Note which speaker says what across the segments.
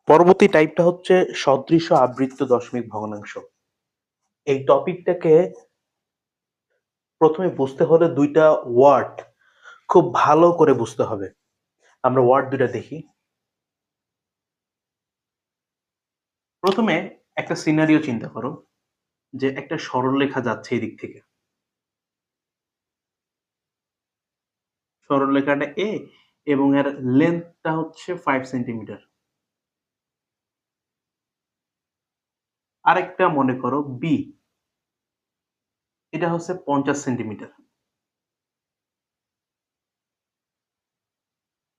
Speaker 1: পরবর্তী টাইপটা হচ্ছে সদৃশ আবৃত্ত দশমিক ভগ্নাংশ। এই টপিকটাকে প্রথমে বুঝতে হলে দুইটা ওয়ার্ড খুব ভালো করে বুঝতে হবে। আমরা ওয়ার্ড দুইটা দেখি। প্রথমে একটা সিনারিও চিন্তা করো যে একটা সরলরেখা যাচ্ছে এই দিক থেকে। সরলরেখাটা এ এবং এর লেন্থটা হচ্ছে 5 সেন্টিমিটার। আরেকটা মনে করো বি, এটা হচ্ছে 50 সেন্টিমিটার।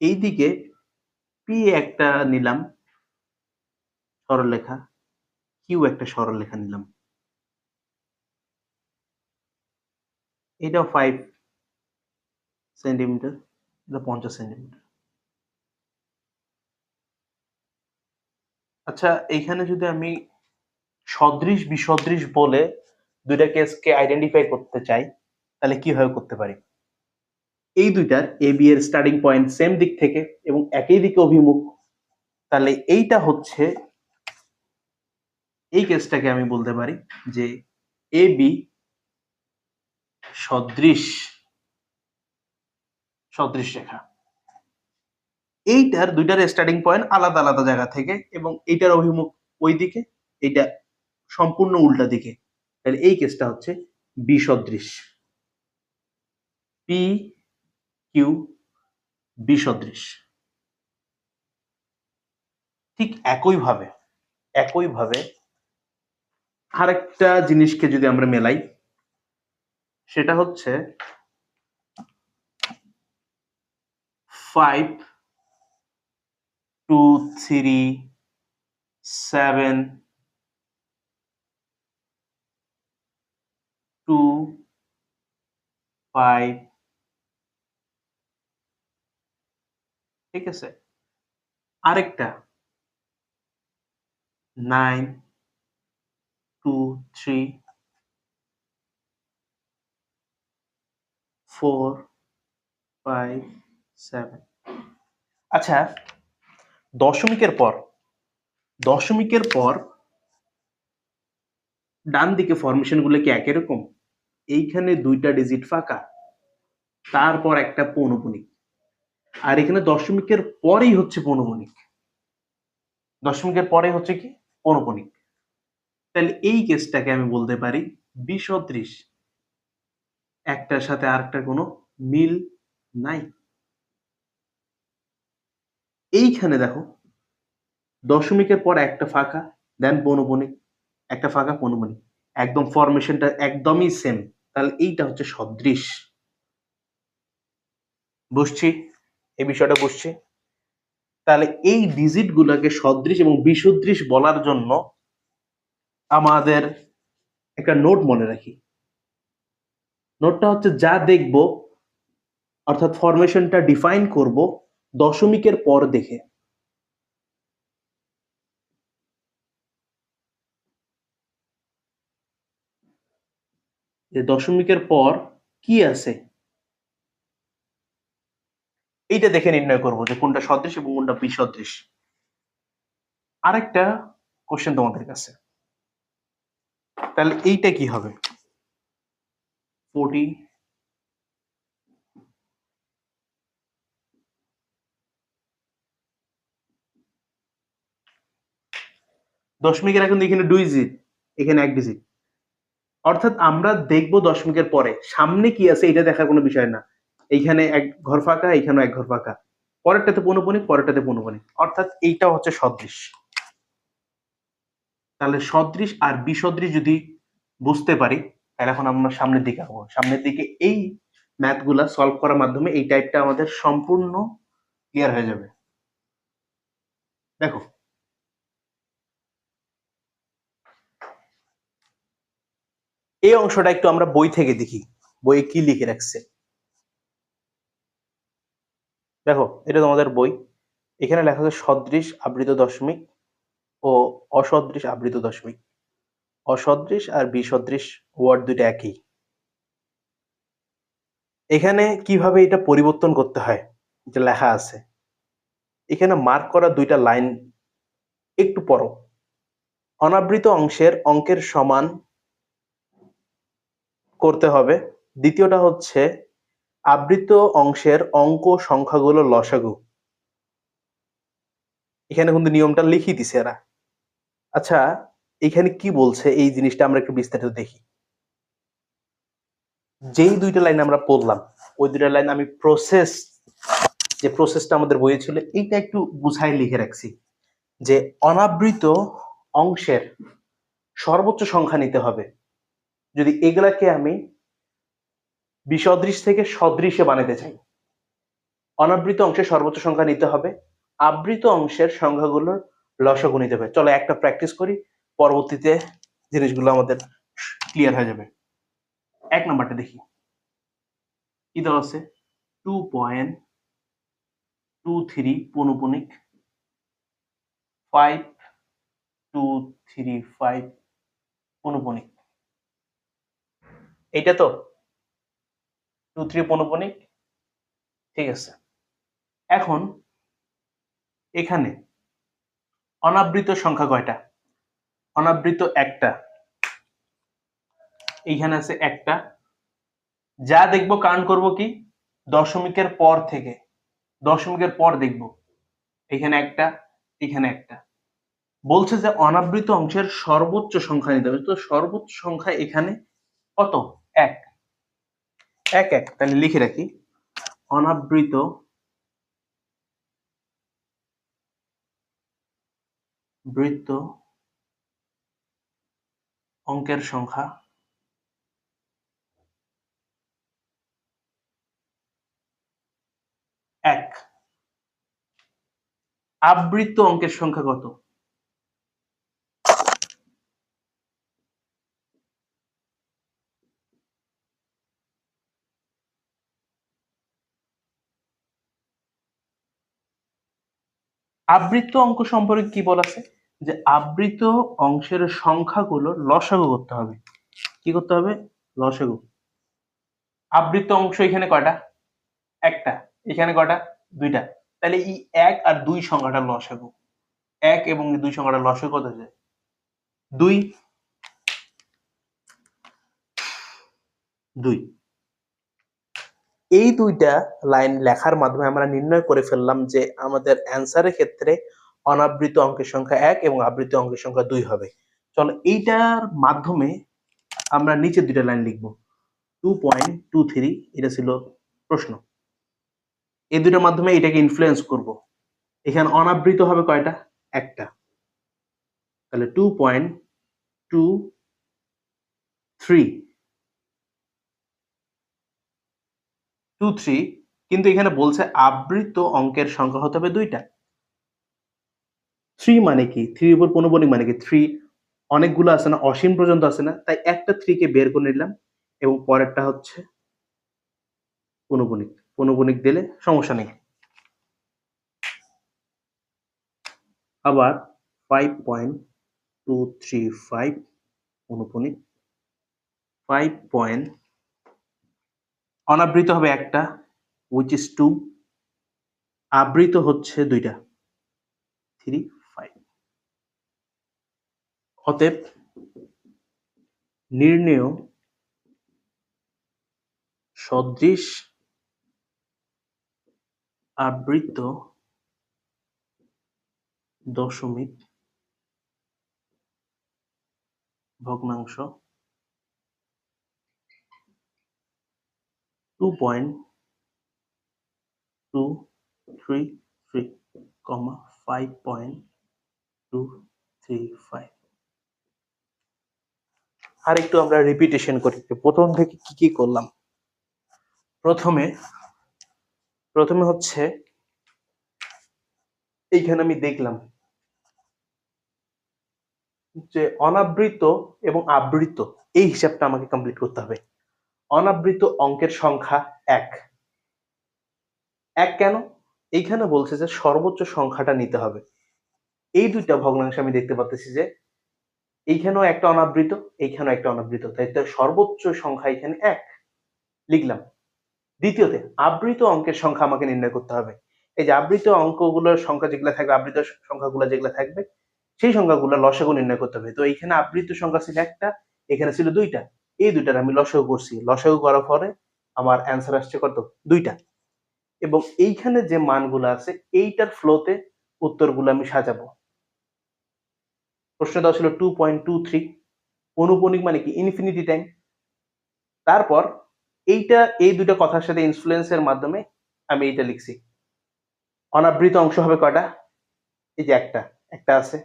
Speaker 1: এইদিকে পি একটা নিলাম সরলরেখা, কিউ একটা সরলরেখা নিলাম, এটাও 5 সেন্টিমিটার, এটা 50 সেন্টিমিটার। আচ্ছা, এইখানে যদি আমি সদৃশ বিসদৃশ বলে দুইটা কেসকে আইডেন্টিফাই করতে চাই তাহলে কিভাবে করতে পারি? এই দুইটার এ বি এর স্টার্টিং পয়েন্ট সেম দিক থেকে এবং একই দিকে অভিমুখ, তাহলে এইটা হচ্ছে, এই কেসটাকে আমি বলতে পারি যে এ বি সদৃশ সদৃশ রেখা। এইটার দুইটার স্টার্টিং পয়েন্ট আলাদা আলাদা জায়গা থেকে এবং এইটার অভিমুখ ওই দিকে, এইটা সম্পূর্ণ উল্টা দিকে, তাহলে এই কেসটা হচ্ছে বিসদৃশ। P Q বিসদৃশ। ঠিক একইভাবে আরেকটা জিনিসকে যদি আমরা মেলাই, সেটা হচ্ছে 5 2 3 7 2 5, ঠিক আছে? আরেকটা 9 2 3 4 5 7। আচ্ছা, দশমিকের পর ডান দিকে ফরমেশন গুলো কি একই রকম? এইখানে দুইটা ডিজিট ফাঁকা, তারপর একটা পৌনপুনিক, আর এখানে দশমিকের পরেই হচ্ছে পৌনপুনিক। দশমিকের পরে হচ্ছে কি? পৌনপুনিক। তাহলে এই কেসটাকে আমি বলতে পারি বিসদৃশ। একটার সাথে আরেকটার কোনো মিল নাই। এইখানে দেখো দশমিকের পর একটা ফাঁকা, দেন পৌনপুনিক, একটা ফাঁকা, পৌনপুনিক, একদম ফরমেশনটা একদমই সেম, তাহলে এইটা হচ্ছে সদৃশ। বুঝছি, এই বিষয়টা বুঝছি। তাহলে এই ডিজিট গুলাকে সদৃশ এবং বিসদৃশ বলার জন্য আমাদের একটা নোট মনে রাখি। নোটটা হচ্ছে যা দেখব, অর্থাৎ ফরমেশনটা ডিফাইন করব দশমিকের পর দেখে। যে দশমিকের পর কি আছে এইটা দেখে নির্ণয় করব যে কোনটা সদৃশ এবং কোনটা বিসদৃশ। আরেকটা কোশ্চেন তোমাদের কাছে, তাহলে এইটা কি হবে? 40 দশমিকের এখন এখানে 2 ডিজিট, এখানে 1 ডিজিট, অর্থাৎ আমরা দেখব দশমিকের পরে সামনে কি আছে এটা দেখার কোনো বিষয় না। এইখানে এক ঘর ফাঁকা, এইখানে এক ঘর ফাঁকা, পরেরটাতে পৌনপুনিক, পরেরটাতে পৌনপুনিক, অর্থাৎ এইটা হচ্ছে সদৃশ। তাহলে সদৃশ আর বিসদৃশ যদি বুঝতে পারি তাহলে এখন আমরা সামনের দিকে আগাবো। সামনের দিকে এই ম্যাথ গুলা সলভ করার মাধ্যমে এই টাইপটা আমাদের সম্পূর্ণ ক্লিয়ার হয়ে যাবে। দেখো, এই অংশটা একটু আমরা বই থেকে দেখি, বইয়ে কি লিখে রাখছে। দেখো, এটা তোমাদের বই, এখানে লেখা আছে সদৃশ আবৃত দশমিক ও অসদৃশ আবৃত দশমিক। অসদৃশ আর বিসদৃশ ওয়ার্ড দুইটা একই। এখানে কিভাবে এটা পরিবর্তন করতে হয় এটা লেখা আছে। এখানে মার্ক করা দুইটা লাইন একটু পড়ো। অনাবৃত অংশের অঙ্কের সমান করতে হবে। দ্বিতীয়টা হচ্ছে আবৃত অংশের অঙ্ক সংখ্যাগুলো লসাগু। এখানে কিন্তু নিয়মটা লিখিয়ে দিছে এরা। আচ্ছা, এখানে কি বলছে এই জিনিসটা আমরা একটু বিস্তারিত দেখি। যেই দুইটা লাইন আমরা পড়লাম, ওই দুইটা লাইন আমি যে প্রসেসটা আমাদের বইয়ে ছিল এইটা একটু গুছাই লিখে রাখছি। যে অনাবৃত অংশের সর্বোচ্চ সংখ্যা নিতে হবে। যদি এগুলাকে আমি বিসদৃশ থেকে সদৃশে বানাতে চাই, অনাবৃত অংশের সর্বোচ্চ সংখ্যা নিতে হবে, আবৃত অংশের সংখ্যাগুলোর লসাগু নিতে হবে। চলো একটা প্র্যাকটিস করি, পরবর্তীতে জিনিসগুলো আমাদের ক্লিয়ার হয়ে যাবে। 1 নাম্বারটা দেখি কি দেওয়া আছে। 2.23 পৌনঃপুনিক 5235 পৌনঃপুনিক। এইটা তো 23 পৌনঃপুনিক, ঠিক আছে। এখন এখানে অনাবৃত সংখ্যা কয়টা? অনাবৃত একটা, এইখানে আছে একটা। যা দেখবো কাউন্ট করব কি দশমিকের পর থেকে, দশমিকের পর দেখব। এখানে একটা, এখানে একটা। বলছে যে অনাবৃত অংশের সর্বোচ্চ সংখ্যা নিতে হবে। তো সর্বোচ্চ সংখ্যা এখানে কত? 1। তাহলে লিখে রাখি, অনাবৃত বৃত্ত অঙ্কের সংখ্যা 1। আবৃত অঙ্কের সংখ্যা কত? আবৃত অঙ্ক সম্পর্কে কি বলা আছে? যে আবৃত অংশের সংখ্যাগুলো লসাগু করতে হবে। কি করতে হবে? লসাগু। আবৃত অংশ এখানে কয়টা? একটা। এখানে কয়টা? দুইটা। তাহলে এই 1 আর 2 সংখ্যাটা লসাগু। 1 এবং 2 সংখ্যাটা লসাগু কত যায়? 2। 2। এই দুইটা লাইন লেখার মাধ্যমে আমরা নির্ণয় করে ফেললাম যে আমাদের অ্যান্সারের ক্ষেত্রে অনাবৃত অঙ্কের সংখ্যা 1 এবং আবৃত অঙ্কের সংখ্যা 2 হবে। চলো এইটার মাধ্যমে আমরা নিচে দুইটা লাইন লিখবো। 2.23 এটা ছিল প্রশ্ন। এই দুইটার মাধ্যমে এটাকে ইনফ্লুয়েন্স করব। এখানে অনাবৃত হবে কয়টা? একটা। তাহলে 2.23 কিন্তু এখানে বলছে আবৃত অঙ্কের সংখ্যা হতে হবে দুইটা। 3 মানে কি? 3 এর উপর পৌনঃপুনিক মানে কি? 3 অনেকগুলো আছে না, অসীম পর্যন্ত আছে না, তাই একটা 3 কে বের করে নিলাম এবং পরেরটা হচ্ছে পৌনঃপুনিক। পৌনঃপুনিক দিলে সমস্যা নেই। আবার 5.235 পৌনঃপুনিক 5. অনাবৃত হবে একটা, which is 2, আবৃত হচ্ছে দুইটা, 3, 5। অতএব নির্ণেয় সদৃশ আবৃত দশমিক ভগ্নাংশ 2.233, 5.235। আর একটু আমরা রিপিটেশন করি, প্রথম থেকে কি কি করলাম। প্রথমে হচ্ছে এইখানে আমি দেখলাম যে অনাবৃত এবং আবৃত এই হিসাবটা আমাকে কমপ্লিট করতে হবে। অনাবৃত অঙ্কের সংখ্যা 1। কেন? এইখানে বলছে যে সর্বোচ্চ সংখ্যাটা নিতে হবে। এই দুইটা ভগ্নাংশ আমি দেখতে পাচ্ছি যে এইখানেও একটা অনাবৃত, এইখানেও একটা অনাবৃত, তাই তো সর্বোচ্চ সংখ্যা এখানে 1 লিখলাম। দ্বিতীয়তে আবৃত অঙ্কের সংখ্যা আমাকে নির্ণয় করতে হবে। এই যে আবৃত অঙ্কগুলোর সংখ্যা যেগুলো থাকবে, আবৃত সংখ্যাগুলো যেগুলো থাকবে সেই সংখ্যাগুলো লসাগু নির্ণয় করতে হবে। তো এইখানে আবৃত সংখ্যা ছিল একটা, এখানে ছিল দুইটা, এই দুইটার আমি লসাগু করছি, লসাগু করার পরে আমার অ্যান্সার আসছে কত, দুইটা। এবং এইখানে যে মানগুলো আছে এইটার ফ্লোতে উত্তরগুলো আমি সাজাবো। প্রশ্ন দেওয়া ছিল 2.23, অনুপনিক মানে কি, ইনফিনিটি টাইম। তারপর এই দুটো কথার সাথে ইনফ্লুয়েন্সের মাধ্যমে আমি এইটা লিখছি। অনাবৃত অংশ হবে কয়টা, এই যে একটা, একটা আছে,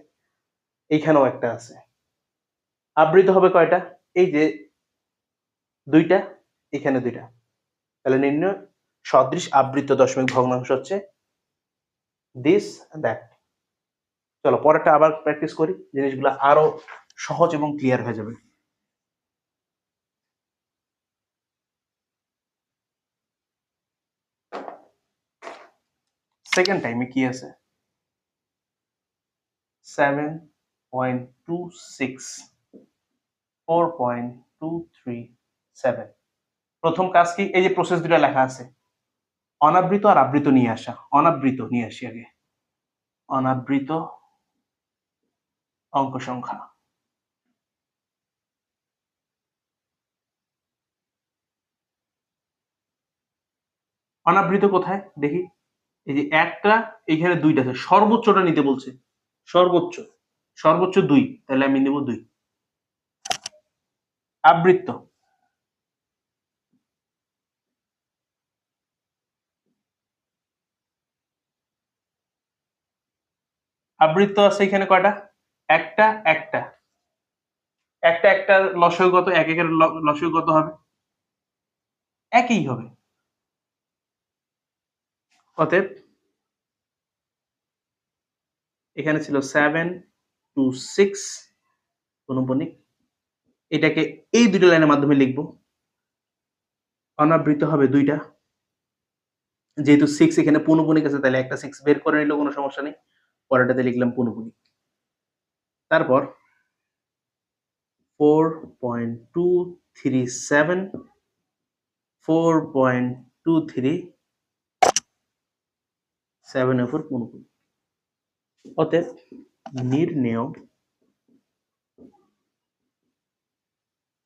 Speaker 1: এইখানেও একটা আছে। আবৃত হবে কয়টা, এই যে দুইটা, এখানে দুইটা। তাহলে নির্ণয় সদৃশ আবৃত দশমিক ভগ্নাংশ হচ্ছে দিস দ্যাট। চলো পরেরটা আবার প্র্যাকটিস করি, জিনিসগুলো আরো সহজ এবং ক্লিয়ার হয়ে যাবে। সেকেন্ড টাইমে কি আছে, 7.26, 4.237। প্রথম কাজ কি, এই যে প্রসেস দুটো লেখা আছে, অনাবৃত আর আবৃত নিয়ে আসা। অনাবৃত নিয়ে আসি আগে, অনাবৃত অঙ্ক সংখ্যা। অনাবৃত কোথায় দেখি, এই যে একটা, এখানে দুইটা আছে, সর্বোচ্চটা নিতে বলছে, সর্বোচ্চ, সর্বোচ্চ দুই, তাহলে আমি নেব দুই। আবৃত্ত, আবৃত্ত আছে এখানে কয়টা, একটা, একটা, একটা, একটা লসাগু কত, এক একের লসাগু কত হবে, একই হবে। অতএব এখানে ছিল 726 অনুপনিক, এটাকে এই দুটো লাইনের মাধ্যমে লিখবো। অনাবৃত হবে দুইটা, যেহেতু 6 এখানে পৌনঃপুনিক আছে তাহলে একটা 6 বের করে নিলেও কোনো সমস্যা নেই, পরেরটাতে লিখলাম পৌনঃপুনিক। তারপর 4.237, 4.237 এর উপর পৌনঃপুনিক। অতএব নির্ণেয়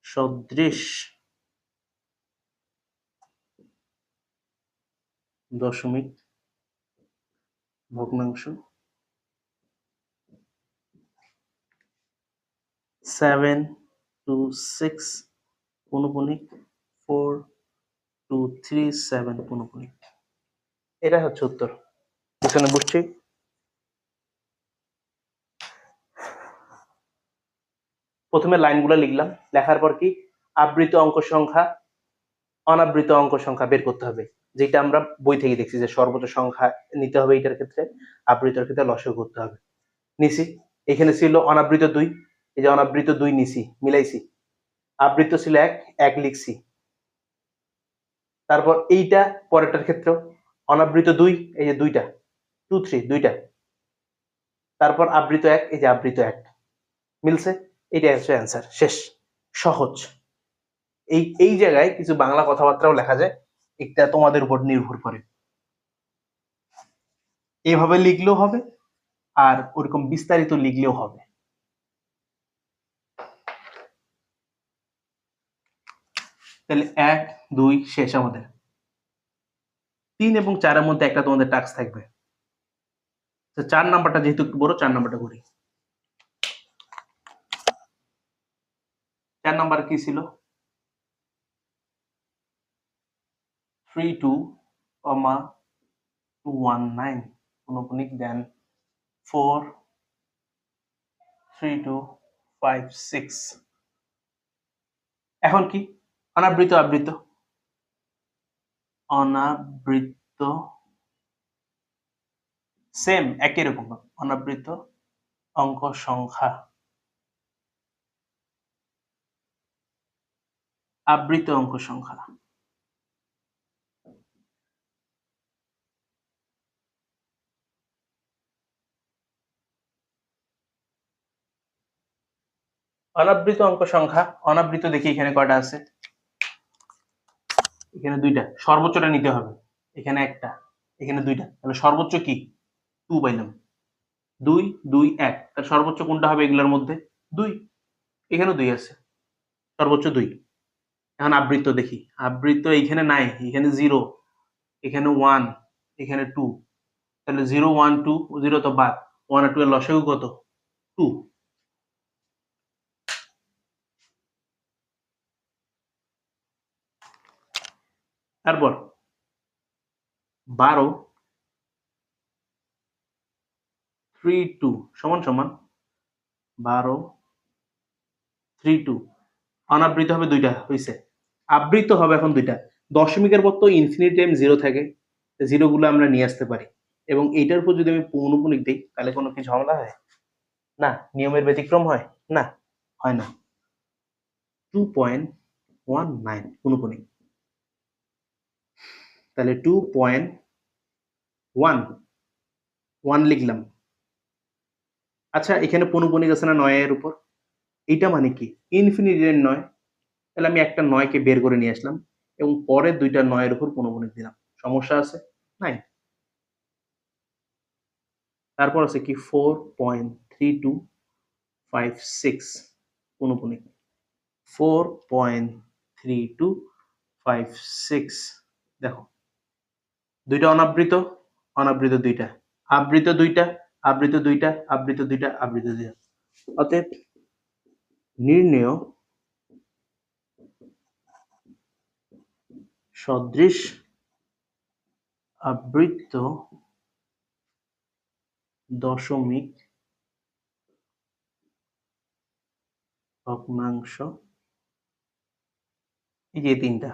Speaker 1: সদৃশ দশমিক ভগ্নাংশ 726 পৌনঃপুনিক 4237 পৌনঃপুনিক। এটা হচ্ছে উত্তর। পিছনে বুঝছি। প্রথমে লাইনগুলো লিখলাম, লেখার পর কি, আবৃত অঙ্ক সংখ্যা, অনাবৃত অঙ্ক সংখ্যা বের করতে হবে, যেটা আমরা বই থেকে দেখছি যে সর্বোচ্চ সংখ্যা নিতে হবে এটার ক্ষেত্রে, আবৃতর ক্ষেত্রে লসাগু করতে হবে। নিছি, এখানে ছিল অনাবৃত দুই, এই যে অনাবৃত দুই নিছি, মিলাইছি। আবৃত ছিল এক, এক লিখছি। তারপর এইটা পরেরটার ক্ষেত্রে অনাবৃত দুই, এই যে দুইটা, 2 3 দুইটা। তারপর আবৃত এক, এই যে আবৃত এক, মিলছে, এটাই হচ্ছে অ্যান্সার, শেষ, সহজ। এই জায়গায় কিছু বাংলা কথাবার্তাও লেখা যায়, এটা তোমাদের উপর নির্ভর করে, এভাবে লিখলেও হবে আর ওরকম বিস্তারিত লিখলেও হবে। তাহলে 1 2 শেষ আমাদের। 3 এবং 4 এর মধ্যে একটা তোমাদের টাস্ক থাকবে। তো 4 নাম্বারটা যেহেতু একটু বড়, 4 নাম্বারটা করি। 4 নাম্বার কি ছিল, 32,219 অনুপনিক, দেন 43256। এখন কি, অনাবৃত আবৃত, অনাবৃত সেম একই রকম, অনাবৃত অঙ্ক সংখ্যা, আবৃত অঙ্ক সংখ্যা। অনাবৃত অঙ্ক সংখ্যা, অনাবৃত দেখি এখানে কয়টা আছে, এখানে দুইটা, সর্বোচ্চটা নিতে হবে, এখানে একটা, এখানে দুইটা, তাহলে সর্বোচ্চ কি, 2 পাইলাম। 2 2 1, তার সর্বোচ্চ কোনটা হবে এগুলোর মধ্যে? 2। এখানেও 2 আছে, সর্বোচ্চ 2। এখন আবৃত্ত দেখি, আবৃত্ত এইখানে নাই, এখানে 0, এখানে 1, এখানে 2, তাহলে 0 1 2, 0 তো বাদ, 1 আর 2 এর লসাগু কত? 2। তারপর 12 3 2 সমান সমান 12 3 2। অনাবৃত হবে দুইটা, হইছে। আবৃত হবে এখন দুইটা। দশমিকের পর তো ইনফিনিটি টাইম 0 থাকে, জিরো গুলো আমরা নিয়ে আসতে পারি, এবং এইটার উপর যদি আমি পৌনঃপুনিক দিই তাহলে কোনো কি ঝামেলা হয়? না। নিয়মের ব্যতিক্রম হয়? না, হয় না। 2.19 পৌনঃপুনিক, তাহলে 2.1 লিখলাম। আচ্ছা, এখানে পৌনঃপুনিক আছে না 9 এর উপর, এইটা মানে কি? ইনফিনিটি টাইম 9, তাহলে আমি একটা 9 কে বের করে নিয়ে আসলাম এবং পরের দুইটা 9 এর উপর পৌনঃপুনিক দিলাম। সমস্যা আছে? নাই। তারপর আছে কি 4.3256 পৌনঃপুনিক, 4.3256। দেখো, দুইটা অনাবৃত, অনাবৃত দুইটা, আবৃত দুইটা, আবৃত দুইটা, আবৃত দুইটা, আবৃত দুইটা। অতএব নির্ণেয় সদৃশ আবৃত দশমিক ভগ্নাংশ, এই যে তিনটা,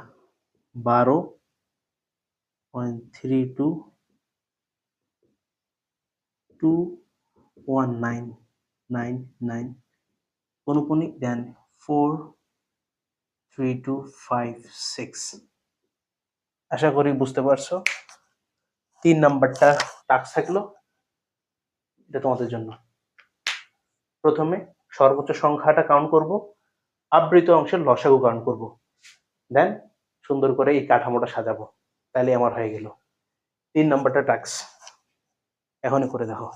Speaker 1: 12.32 21999 পৌনঃপুনিক দেন 43256। আশা করি বুঝতে পারছো। 3 নাম্বারটা টাস্ক থাকলো, এটা তোমাদের জন্য। প্রথমে সর্বোচ্চ সংখ্যাটা কাউন্ট করব, আবৃত অংশের লসাগু কাউন্ট করব, দেন সুন্দর করে এই কাঠামোটা সাজাবো, তাহলে আমার হয়ে গেল। 3 নাম্বারটা টাস্ক এখনই করে দেখো।